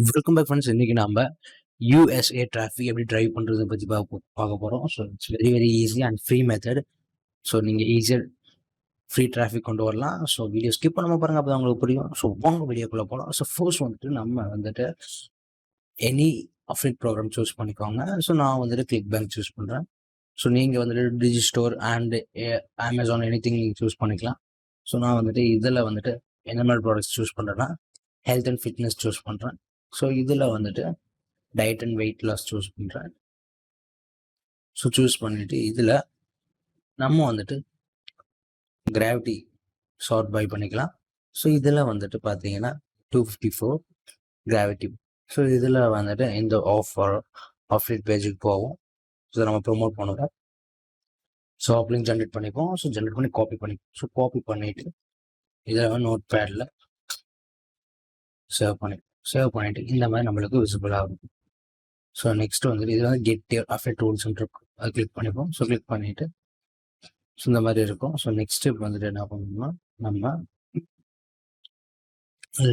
Welcome back friends. இன்னைக்கு நாம USA traffic எப்படி டிரைவ் பண்ணுறதை பற்றி பார்க்க போகிறோம். So it's very very easy and free method. So நீங்கள் ஈஸியாக ஃப்ரீ டிராஃபிக் கொண்டு வரலாம். ஸோ வீடியோ ஸ்கிப் பண்ணாமல் பாருங்கள், அப்போ தான் உங்களுக்கு புரியும். ஸோ வாங்க வீடியோக்குள்ளே போகலாம். ஸோ ஃபர்ஸ்ட் வந்துட்டு நம்ம வந்துட்டு எனி அஃபிலியேட் ப்ரோக்ராம் சூஸ் பண்ணிக்கோங்க. ஸோ நான் வந்துட்டு கிளிக் பேங்க் சூஸ் பண்ணுறேன். ஸோ நீங்கள் வந்துட்டு Digistore and Amazon anything நீங்கள் சூஸ் பண்ணிக்கலாம். ஸோ நான் வந்துட்டு இதில் வந்துட்டு என்ன மாதிரி ப்ராடக்ட்ஸ் சூஸ் பண்ணுறேன்னா ஹெல்த் அண்ட் ஃபிட்னஸ் சூஸ் பண்ணுறேன். ஸோ இதில் வந்துட்டு diet and weight loss choose பண்ணுறேன். ஸோ சூஸ் பண்ணிவிட்டு இதில் நம்ம வந்துட்டு கிராவிட்டி ஷார்ட் பை பண்ணிக்கலாம். ஸோ இதில் வந்துட்டு பார்த்தீங்கன்னா 254 கிராவிட்டி. ஸோ இதில் வந்துட்டு இந்த ஆஃப்லைட் பேஜுக்கு போவோம். ஸோ நம்ம ப்ரொமோட் பண்ணுவோம். ஸோ லிங்க் ஜென்ரேட் பண்ணிப்போம். ஸோ ஜென்ரேட் பண்ணி காப்பி பண்ணிப்போம். ஸோ காப்பி பண்ணிவிட்டு இதில் நோட் பேடில் சேவ் பண்ணிவிட்டு இந்த மாதிரி நம்மளுக்கு விசிபிள் ஆகும். ஸோ நெக்ஸ்ட் வந்துட்டு இது வந்து கெட் அஃபெக்ட் டூல்ஸ் இருக்கும், அது கிளிக் பண்ணிப்போம். ஸோ கிளிக் பண்ணிவிட்டு ஸோ இந்த மாதிரி இருக்கும். ஸோ நெக்ஸ்ட் ஸ்டெப் வந்துட்டு என்ன பண்ணணும்னா நம்ம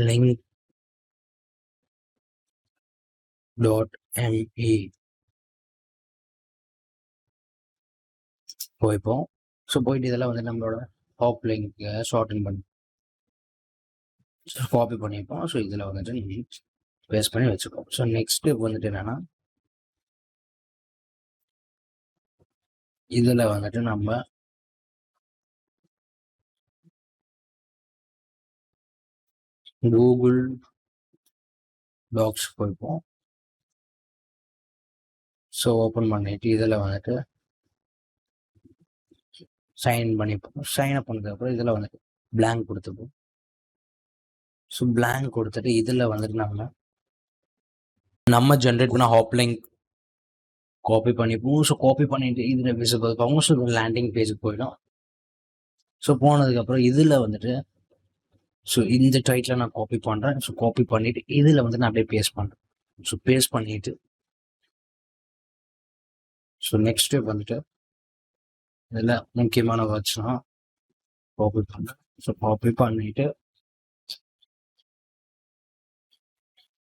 லிங்க் .me போய்ப்போம். ஸோ போயிட்டு இதெல்லாம் வந்து நம்மளோட டாப் லிங்க் ஷார்டன் பண்ணி காப்பி பண்ணிப்போம். ஸோ இதில் வந்துட்டு நம்ம பேஸ்ட் பண்ணி வச்சுப்போம். ஸோ நெக்ஸ்ட் ஸ்டெப் வந்துட்டு என்னென்னா இதில் வந்துட்டு நம்ம கூகுள் டாக்ஸ் போய்ப்போம். ஸோ ஓப்பன் பண்ணிட்டு இதில் வந்துட்டு சைன் பண்ணிப்போம். சைன் அப் பண்ணதுக்கப்புறம் இதில் வந்துட்டு பிளாங்க் கொடுத்துப்போம். ஸோ பிளாங்க் கொடுத்துட்டு இதில் வந்துட்டு நம்ம ஜென்ரேட் பண்ண ஹாப் லிங்க் காப்பி பண்ணிப்போம். ஸோ காப்பி பண்ணிட்டு இதில் விசிபிள் அவங்க ஸோ லேண்டிங் பேஜுக்கு போயிடும். ஸோ போனதுக்கப்புறம் இதில் வந்துட்டு ஸோ இந்த டைட்டில் நான் காப்பி பண்ணுறேன். ஸோ காப்பி பண்ணிவிட்டு இதில் வந்து நான் அப்படியே பேஸ்ட் பண்ணுறேன். ஸோ பேஸ்ட் பண்ணிவிட்டு ஸோ நெக்ஸ்ட் ஸ்டெப் வந்துட்டு இதில் முக்கியமான வேர்ட்ஸ்னால் காப்பி பண்ணுறேன். ஸோ காப்பி பண்ணிவிட்டு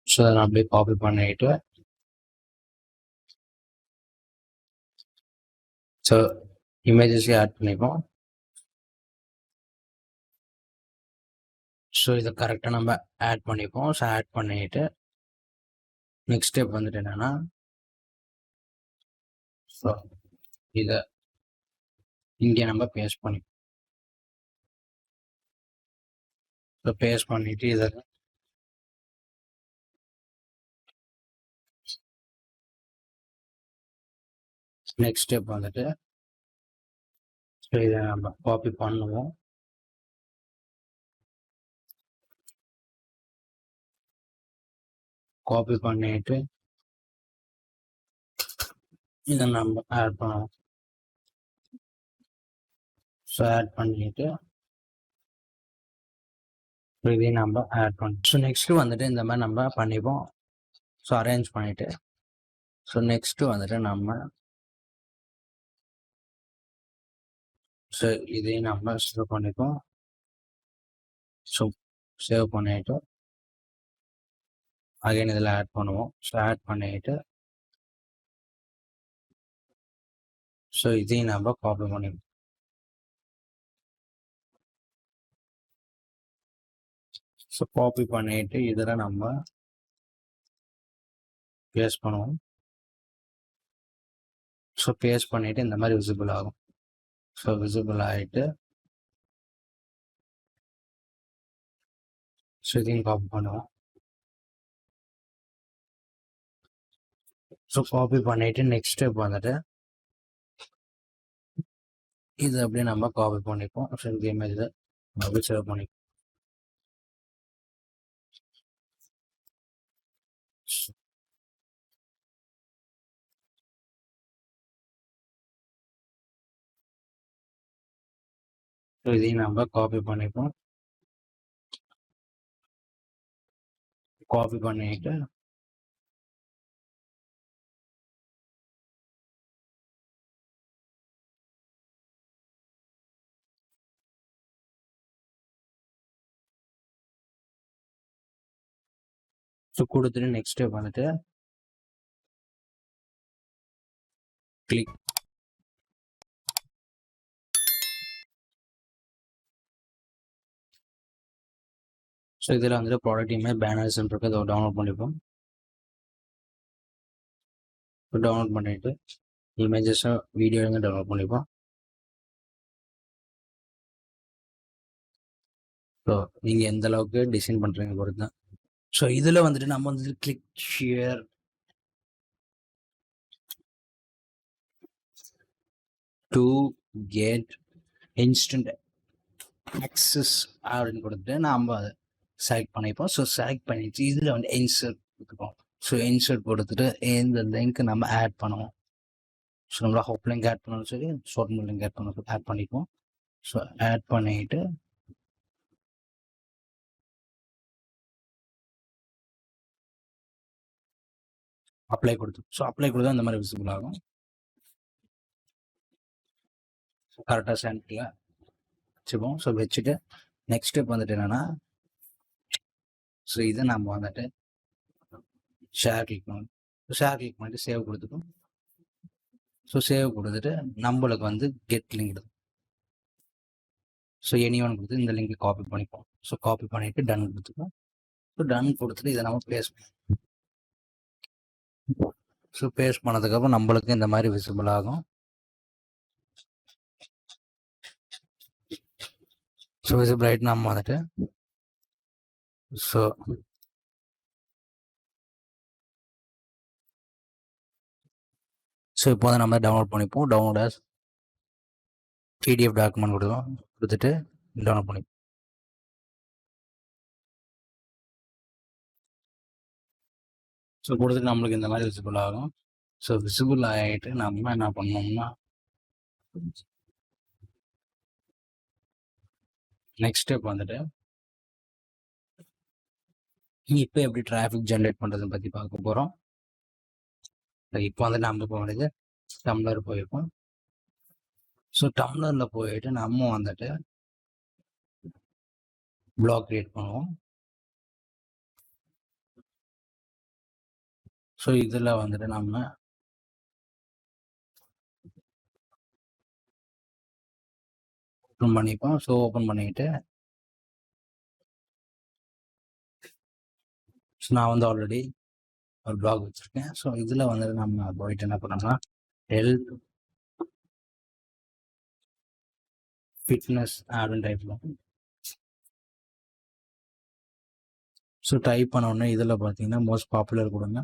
ஸோ அதை நான் அப்படியே காப்பி பண்ணிவிட்டு ஸோ இமேஜஸையும் ஆட் பண்ணிப்போம். ஸோ இதை கரெக்டாக நம்ம ஆட் பண்ணிப்போம். ஸோ ஆட் பண்ணிவிட்டு நெக்ஸ்ட் ஸ்டெப் வந்துட்டு என்னென்னா ஸோ இதை இங்கே நம்ம பேஸ்ட் பண்ணிப்போம். ஸோ பேஸ்ட் பண்ணிவிட்டு இதை நெக்ஸ்ட் ஸ்டெப் வந்துட்டு ஸோ இதை நம்ம காப்பி பண்ணுவோம். காப்பி பண்ணிட்டு இதை நம்ம ஆட் பண்ணுவோம். ஸோ ஆட் பண்ணிட்டு இதையும் நம்ம ஆட் பண்ணுவோம். ஸோ நெக்ஸ்ட்டு வந்துட்டு இந்த மாதிரி நம்ம பண்ணிப்போம். ஸோ அரேஞ்ச் பண்ணிவிட்டு ஸோ நெக்ஸ்ட்டு வந்துட்டு நம்ம ஸோ இதையும் நம்ம சேவ் பண்ணிப்போம். ஸோ சேவ் பண்ணிவிட்டு அகைன் இதில் ஆட் பண்ணுவோம். ஸோ ஆட் பண்ணிவிட்டு ஸோ இதையும் நம்ம காப்பி பண்ணிப்போம். ஸோ காப்பி பண்ணிவிட்டு இதில் நம்ம பேஸ்ட் பண்ணுவோம். ஸோ பேஸ்ட் பண்ணிவிட்டு இந்த மாதிரி விசிபிள் ஆகும். ஸோ விசிபிள் ஆகிட்டு ஸோ இதையும் காப்பி பண்ணுவோம். ஸோ காப்பி பண்ணிவிட்டு நெக்ஸ்ட் ஸ்டெப் வந்துட்டு இது அப்படியே நம்ம காப்பி பண்ணிப்போம். ஸோ இந்த இமேஜில் அப்படியே சேவ் பண்ணிப்போம். ஸோ இதையும் நம்ம காப்பி பண்ணிப்போம். காப்பி பண்ணிட்டு ஸோ கொடுத்துட்டு நெக்ஸ்ட் ஸ்டெப் வந்துட்டு கிளிக். ஸோ இதில் வந்துட்டு ப்ராடக்ட் இமேஜ் பேனர்ஸ் இருக்கு, அதை டவுன்லோட் பண்ணிப்போம். டவுன்லோட் பண்ணிட்டு இமேஜஸும் வீடியோங்க டவுன்லோட் பண்ணிப்போம். ஸோ நீங்கள் எந்த அளவுக்கு டிசைன் பண்ணுறீங்க பொறுத்து தான். ஸோ இதில் வந்துட்டு நம்ம வந்துட்டு click share to get instant access அப்படின்னு கொடுத்துட்டு நம்ம அதை செலக்ட் பண்ணிப்போம். ஸோ செலக்ட் பண்ணிட்டு இதில் வந்து இன்சர்ட் கொடுத்துப்போம். ஸோ இன்சர்ட் கொடுத்துட்டு இந்த லிங்க் நம்ம ஆட் பண்ணுவோம். ஸோ நம்மளா ஹோப் லிங்க் ஆட் பண்ணணும் சரி, ஷார்ட் லிங்க் ஆட் பண்ணணும், ஆட் பண்ணிப்போம். ஸோ ஆட் பண்ணிட்டு அப்ளை கொடுத்து, ஸோ அப்ளை கொடுத்தா இந்த மாதிரி விசிபிள் ஆகும். கரெக்டாக சென்டரில் வச்சுப்போம். ஸோ வச்சுட்டு நெக்ஸ்ட் ஸ்டெப் வந்துட்டு என்னென்னா, ஸோ இதை நம்ம வந்துட்டு ஷேர் கிளிக் பண்ணணும். ஷேர் கிளிக் பண்ணிட்டு சேவ் கொடுத்துட்டோம். ஸோ சேவ் கொடுத்துட்டு நம்மளுக்கு வந்து கெட் லிங்க் இருக்கும். ஸோ எனி ஒன் கொடுத்து இந்த லிங்கை காப்பி பண்ணிப்போம். ஸோ காப்பி பண்ணிவிட்டு டன் கொடுத்துப்போம். ஸோ டன் கொடுத்துட்டு இதை நம்ம பேஸ்ட் பண்ணுவோம். ஸோ பேஸ்ட் பண்ணதுக்கப்புறம் நம்மளுக்கு இந்த மாதிரி விசிபிள் ஆகும். ஸோ விசிபிள் ஆகிட்டு நம்ம வந்துட்டு ஸோ இப்போ வந்து நம்ம டவுன்லோட் பண்ணிப்போம். டவுன்லோட் பிடிஎஃப் டாக்குமெண்ட் கொடுத்துட்டு டவுன்லோட் பண்ணிப்போம். ஸோ கொடுத்துட்டு நம்மளுக்கு இந்த மாதிரி விசிபிள் ஆகும். ஸோ விசிபிள் ஆகிட்டு நம்ம என்ன பண்ணோம்னா நெக்ஸ்ட் ஸ்டெப் வந்துட்டு இப்போ எப்படி டிராஃபிக் ஜென்ரேட் பண்ணுறதுன்னு பற்றி பார்க்க போகிறோம். இப்போ வந்து நம்ம போனது டம்ளர் போயிருக்கோம். ஸோ டம்ளரில் போயிட்டு நம்ம வந்துட்டு பிளாக் கிரியேட் பண்ணுவோம். ஸோ இதில் வந்துட்டு நம்ம ஓப்பன் பண்ணிப்போம். ஸோ ஓப்பன் பண்ணிட்டு ஸோ நான் வந்து ஆல்ரெடி ஒரு பிளாக் வச்சுருக்கேன். ஸோ இதில் வந்துட்டு நம்ம போயிட்டு என்ன பண்ணோம்னா ஹெல்த் ஃபிட்னஸ் அப்படின்னு டைப் பண்ணுவோம். ஸோ டைப் பண்ணோடனே இதில் பார்த்தீங்கன்னா மோஸ்ட் பாப்புலர் கொடுங்க.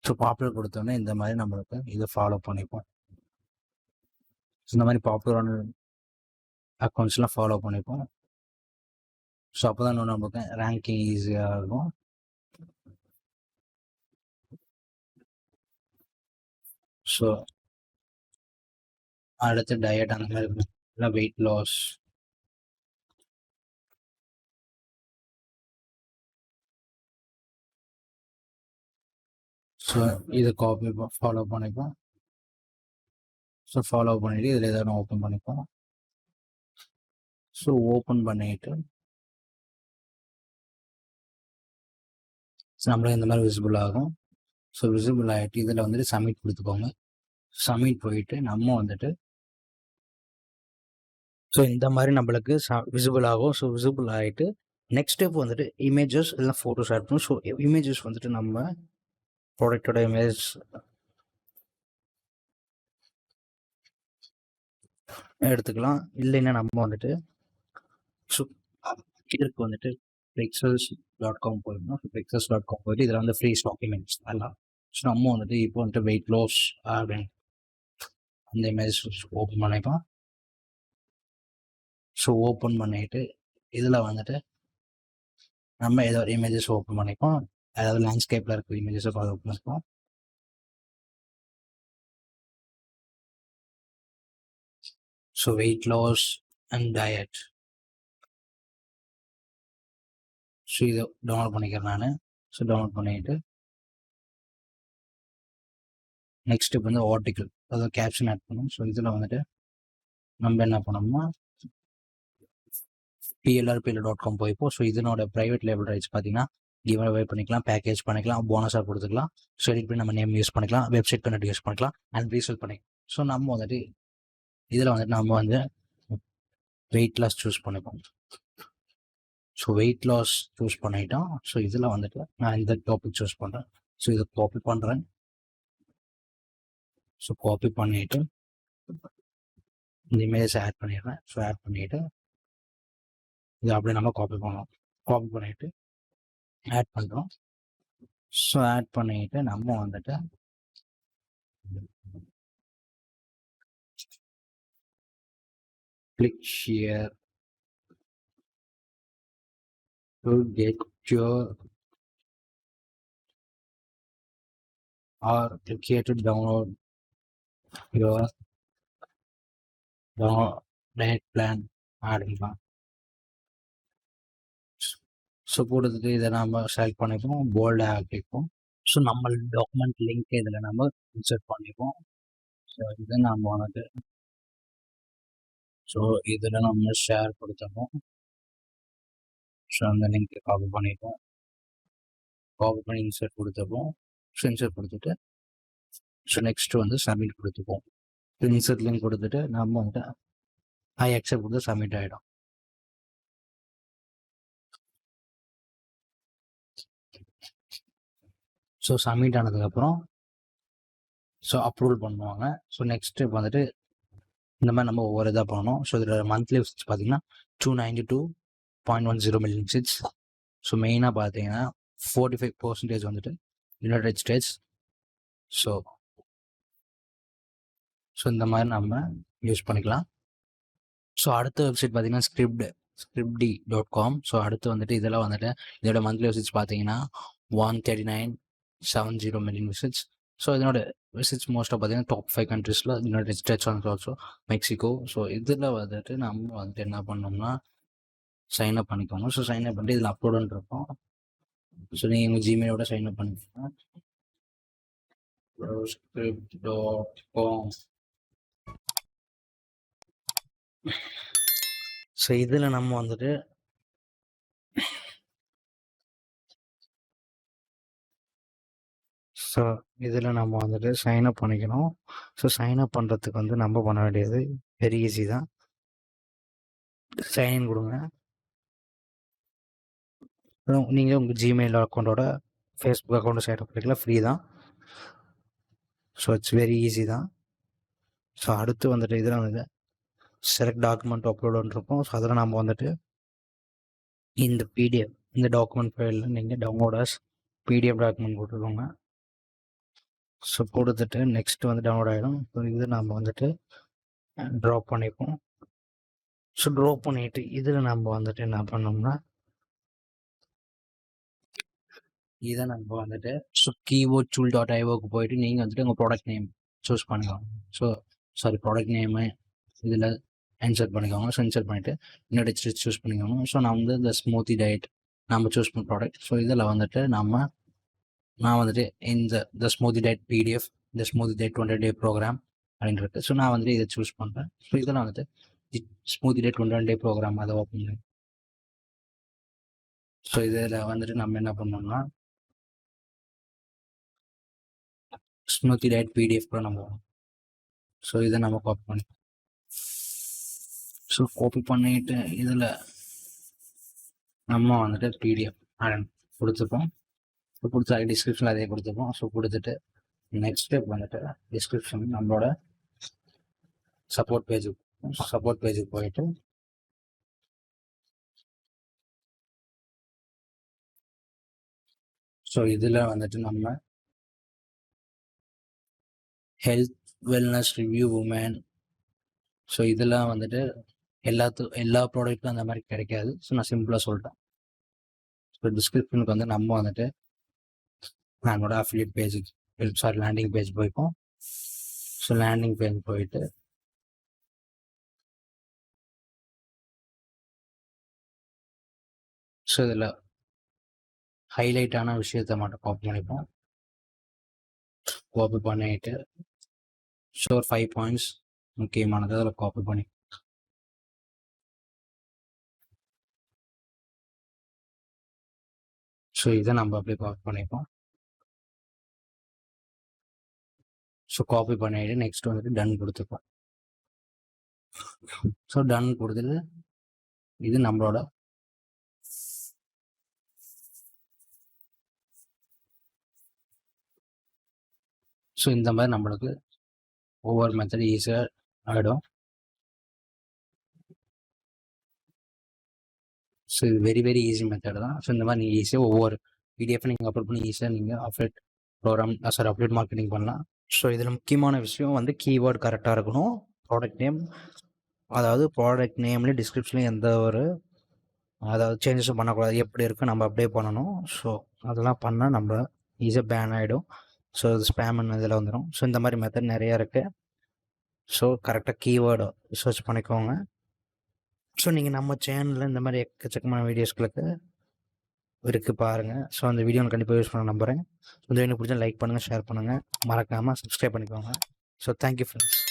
ஸோ பாப்புலர் கொடுத்தோடனே இந்த மாதிரி நம்மளுக்கு இதை ஃபாலோ பண்ணிப்போம். இந்த மாதிரி பாப்புலரான அக்கௌண்ட்ஸ்லாம் ஃபாலோ பண்ணிப்போம். ஸோ அப்போ தான் நமக்கு ரேங்கிங் ஈஸியாக இருக்கும். ஸோ அடுத்து டயட் அந்த மாதிரி இருக்கும், இல்லை வெயிட் லாஸ். ஸோ இதை காப்பி ஃபாலோ பண்ணிப்போம். ஸோ ஃபாலோ பண்ணிவிட்டு இதில் எதாவது ஓப்பன் பண்ணிப்போம். ஸோ ஓப்பன் பண்ணிவிட்டு நம்மளுக்கு இந்த மாதிரி விசிபிள் ஆகும். ஸோ விசிபிள் ஆகிட்டு இதில் வந்துட்டு சப்மிட் கொடுத்துக்கோங்க. சப்மிட் போயிட்டு நம்ம வந்துட்டு ஸோ இந்த மாதிரி நம்மளுக்கு விசிபிள் ஆகும். ஸோ விசிபிள் ஆகிட்டு நெக்ஸ்ட் ஸ்டெப் வந்துட்டு இமேஜஸ் இல்லை ஃபோட்டோஸ் ஆட் பண்ணும். ஸோ இமேஜஸ் வந்துட்டு நம்ம ப்ராடக்டோட இமேஜ் எடுத்துக்கலாம். இல்லைன்னா நம்ம வந்துட்டு ஸோ இதற்கு வந்துட்டு pixels.com போயிடணும். pixels.com போயிட்டு இதில் வந்து ஃப்ரீ ஸ்டாக் இமேஜ் எல்லாம். ஸோ நம்ம வந்துட்டு இப்போ வந்துட்டு வெயிட் லாஸ் அப்படின்னு அந்த இமேஜ் ஓப்பன் பண்ணிப்போம். ஸோ ஓப்பன் பண்ணிட்டு இதில் வந்துட்டு நம்ம ஏதோ ஒரு இமேஜஸ் ஓப்பன் பண்ணிப்போம். அதாவது லேண்ட்ஸ்கேப்பில் இருக்கிற இமேஜஸை ஓப்பன் பண்ணிப்போம். So weight loss and diet. So இதை டவுன்லோட் பண்ணிக்கிறேன் நான். ஸோ டவுன்லோட் பண்ணிட்டு நெக்ஸ்ட் இப்போ வந்து ஆர்டிக்கல் அதாவது கேப்ஷன் ஆட் பண்ணணும். ஸோ இதில் வந்துட்டு நம்ம என்ன பண்ணோம்னா plrpl.com போய்ப்போம். ஸோ இதனோட ப்ரைவேட் லேபிள் ரைட்ஸ் பார்த்தீங்கன்னா கிவ் அவே பண்ணிக்கலாம், பேக்கேஜ் பண்ணிக்கலாம், போனஸாக கொடுத்துக்கலாம். ஸோ எடிட் பண்ணி நம்ம நேம் யூஸ் பண்ணிக்கலாம், வெப்சைட் கனெக்ட் யூஸ் பண்ணிக்கலாம் அண்ட் ரீசேல் பண்ணிக்கலாம். ஸோ நம்ம வந்துட்டு இதில் வந்துட்டு நம்ம வந்து வெயிட் லாஸ் சூஸ் பண்ணிப்போம். ஸோ வெயிட் லாஸ் சூஸ் பண்ணிட்டோம். ஸோ இதில் வந்துட்டு நான் இந்த டாபிக் சூஸ் பண்ணுறேன். ஸோ இதை காப்பி பண்ணுறேன். ஸோ காப்பி பண்ணிவிட்டு இந்த இமேஜை ஆட் பண்ணிடுறேன். ஸோ ஆட் பண்ணிவிட்டு இதை அப்படியே நம்ம காப்பி பண்ணலாம். காப்பி பண்ணிவிட்டு ஆட் பண்ணுறோம். ஸோ ஆட் பண்ணிவிட்டு நம்ம வந்துட்டு click here to get your or click here to download your diet plan அப்படின்லாம். ஸோ கொடுத்துட்டு இதை நம்ம செலக்ட் பண்ணிப்போம், போல்டாக ஆக்கிப்போம். ஸோ நம்ம டாக்குமெண்ட் லிங்க் இதில் நம்ம இன்சர்ட் பண்ணிப்போம். ஸோ இதை நம்ம வந்துட்டு ஸோ இதில் நம்ம ஷேர் கொடுத்துப்போம். ஸோ அந்த லிங்க்கை காப்பி பண்ணிப்போம், காப்பி பண்ணி இன்சர்ட் கொடுத்துப்போம். ஸோ இன்சர்ட் கொடுத்துட்டு ஸோ நெக்ஸ்ட்டு வந்து சப்மிட் கொடுத்துப்போம். இன்சர்ட் லிங்க் கொடுத்துட்டு நம்ம வந்துட்டு ஐ அக்செப்ட் கொடுத்து சப்மிட் ஆகிடும். ஸோ சப்மிட் ஆனதுக்கப்புறம் ஸோ அப்ரூவல் பண்ணுவாங்க. ஸோ நெக்ஸ்ட் ஸ்டெப் வந்துட்டு இந்த மாதிரி நம்ம ஒவ்வொரு இதாக பண்ணணும். ஸோ இதில் மந்த்லி விசிட்ஸ் பார்த்தீங்கன்னா 292.10 மில்லியன் விசிட்ஸ். ஸோ மெயினாக பார்த்தீங்கன்னா 45% வந்துட்டு யுனைடெட் ஸ்டேட்ஸ். ஸோ இந்த மாதிரி நம்ம யூஸ் பண்ணிக்கலாம். ஸோ அடுத்த வெப்சைட் பார்த்தீங்கன்னா scriptd.com. ஸோ அடுத்து வந்துட்டு இதெல்லாம் வந்துட்டு இதோட மந்த்லி விசிட்ஸ் பார்த்தீங்கன்னா 139.70 மில்லியன் விசிட்ஸ். ஸோ இதனோட விசிட்ஸ் மோஸ்ட்டாக பார்த்தீங்கன்னா டாப் 5 கண்ட்ரீஸில் United States and also Mexico. So இதில் வந்துட்டு நம்ம வந்துட்டு என்ன பண்ணோம்னா சைன்அப் பண்ணிக்கோங்க. ஸோ சைன்அப் பண்ணிட்டு இதில் அப்லோடுன்னு இருக்கும். ஸோ நீங்கள் உங்கள் ஜிமெயிலோட சைன்அப் பண்ணிக்கோங்க. script.com. ஸோ இதில் நம்ம வந்துட்டு ஸோ இதில் நம்ம வந்துட்டு சைன்அப் பண்ணிக்கணும். ஸோ சைன்அப் பண்ணுறதுக்கு வந்து நம்ம பண்ண வேண்டியது வெரி ஈஸி தான். சைன்இன் கொடுங்க. நீங்கள் உங்கள் ஜிமெயில் அக்கௌண்ட்டோட ஃபேஸ்புக் அக்கௌண்ட்டை சைன்அப் பண்ணிக்கலாம், ஃப்ரீ தான். ஸோ இட்ஸ் வெரி ஈஸி தான். ஸோ அடுத்து வந்துட்டு இதில் வந்துட்டு செலக்ட் டாக்குமெண்ட் அப்லோடுன்னு இருக்கும். ஸோ அதில் நம்ம வந்துட்டு இந்த பிடிஎஃப் இந்த டாக்குமெண்ட் ஃபைலில் நீங்கள் டவுன்லோடர்ஸ் பிடிஎஃப் டாக்குமெண்ட் போட்டுக்கோங்க. ஸோ கொடுத்துட்டு நெக்ஸ்ட் வந்து டவுன்லோட் ஆகிடும். ஸோ இது நம்ம வந்துட்டு ட்ராப் பண்ணிப்போம். ஸோ ட்ராப் பண்ணிவிட்டு இதில் நம்ம வந்துட்டு என்ன பண்ணோம்னா இதை நம்ம வந்துட்டு ஸோ கீபோர்ட் tool.ioக்கு போயிட்டு நீங்கள் வந்துட்டு உங்கள் ப்ராடக்ட் நேம் சூஸ் பண்ணிக்கோங்க. ஸோ ப்ராடக்ட் நேமு இதில் இன்சர்ட் பண்ணிக்கோங்க. ஸோ இன்சர்ட் பண்ணிவிட்டு யுனைடெட் ஸ்டேட்ஸ் சூஸ் பண்ணிக்கோங்க. ஸோ நான் வந்து இந்த ஸ்மூத்தி டயட் நம்ம சூஸ் பண்ண ப்ராடக்ட். ஸோ இதில் வந்துட்டு நான் வந்துட்டு இந்த ஸ்மூத்தி டயட் பிடிஎஃப் இந்த ஸ்மூத்தி டயட் 20-day ப்ரோக்ராம் அப்படின்னு இருக்கு. ஸோ நான் வந்துட்டு இதை சூஸ் பண்ணுறேன். ஸோ இதில் வந்துட்டு ஸ்மூத்தி டயட் 21-day ப்ரோக்ராம் அதை ஓப்பன் பண்ணி ஸோ இதில் வந்துட்டு நம்ம என்ன பண்ணோம்னா ஸ்மூத்தி டயட் பிடிஎஃப் கூட நம்ம ஸோ இதை நம்ம காப்பி பண்ணி ஸோ காப்பி பண்ணிட்டு இதில் நம்ம வந்துட்டு பிடிஎஃப் கொடுத்துப்போம். ஸோ கொடுத்து டிஸ்கிரிப்ஷனில் அதே கொடுத்துப்போம். ஸோ கொடுத்துட்டு நெக்ஸ்ட் ஸ்டெப் வந்துட்டு டிஸ்கிரிப்ஷன் நம்மளோட சப்போர்ட் பேஜுக்கு போயிட்டு ஸோ இதில் வந்துட்டு நம்ம health wellness review woman. So இதெல்லாம் வந்துட்டு எல்லா ப்ராடக்ட்டும் அந்த மாதிரி கிடைக்காது. ஸோ நான் சிம்பிளாக சொல்கிறேன். ஸோ டிஸ்கிரிப்ஷனுக்கு வந்து நம்ம வந்துட்டு நம்மளோட அஃபிலியேட் பேஜுக்கு லேண்டிங் பேஜ் போய்ப்போம். ஸோ லேண்டிங் பேஜ் போயிட்டு ஸோ இதில் ஹைலைட்டான விஷயத்தை மட்டும் காப்பி பண்ணிப்போம். காப்பி பண்ணிட்டு ஸோ 5 பாயிண்ட்ஸ் முக்கியமானது அதில் காப்பி பண்ணி ஸோ இதை நம்ம அப்படியே காப்பி பண்ணிப்போம். ஸோ காப்பி பண்ணிவிட்டு நெக்ஸ்ட் வந்துட்டு டன் கொடுத்துப்போம். ஸோ டன் கொடுத்துட்டு இது நம்மளோட ஸோ இந்த மாதிரி நம்மளுக்கு ஒவ்வொரு மெத்தட் ஈஸியாக ஆகிடும். ஸோ இது வெரி வெரி ஈஸி மெத்தட் தான். ஸோ இந்த மாதிரி நீங்கள் ஈஸியாக ஒவ்வொரு பிடிஎஃப் நீங்கள் அப்லோட் பண்ணி ஈஸியாக நீங்கள் அப்டேட் ப்ரோக்ராம் அப்டேட் மார்க்கெட்டிங் பண்ணலாம். ஸோ இதில் முக்கியமான விஷயம் வந்து கீவேர்டு கரெக்டாக இருக்கணும். ப்ராடக்ட் நேம், அதாவது ப்ராடக்ட் நேம்லேயும் டிஸ்கிரிப்ஷன்லேயும் எந்த ஒரு அதாவது சேஞ்சஸும் பண்ணக்கூடாது. எப்படி இருக்குது நம்ம அப்படியே பண்ணணும். ஸோ அதெல்லாம் பண்ணால் நம்ம ஈஸியாக பேன் ஆகிடும். ஸோ இது ஸ்பேம்னு இதில் வந்துடும். ஸோ இந்த மாதிரி மெத்தட் நிறையா இருக்குது. ஸோ கரெக்டாக கீவேர்டு சர்ச் பண்ணிக்கோங்க. ஸோ நீங்கள் நம்ம சேனலில் இந்த மாதிரி எக்கச்சக்கமான வீடியோஸ்களுக்கு இருக்குது பாருங்கள். ஸோ அந்த வீடியோ கண்டிப்பாக யூஸ் பண்ண நம்புகிறேன். இந்த வீடியோ பிடிச்சா லைக் பண்ணுங்கள், ஷேர் பண்ணுங்கள், மறக்காமல் சப்ஸ்கிரைப் பண்ணிக்கோங்க. So thank you friends.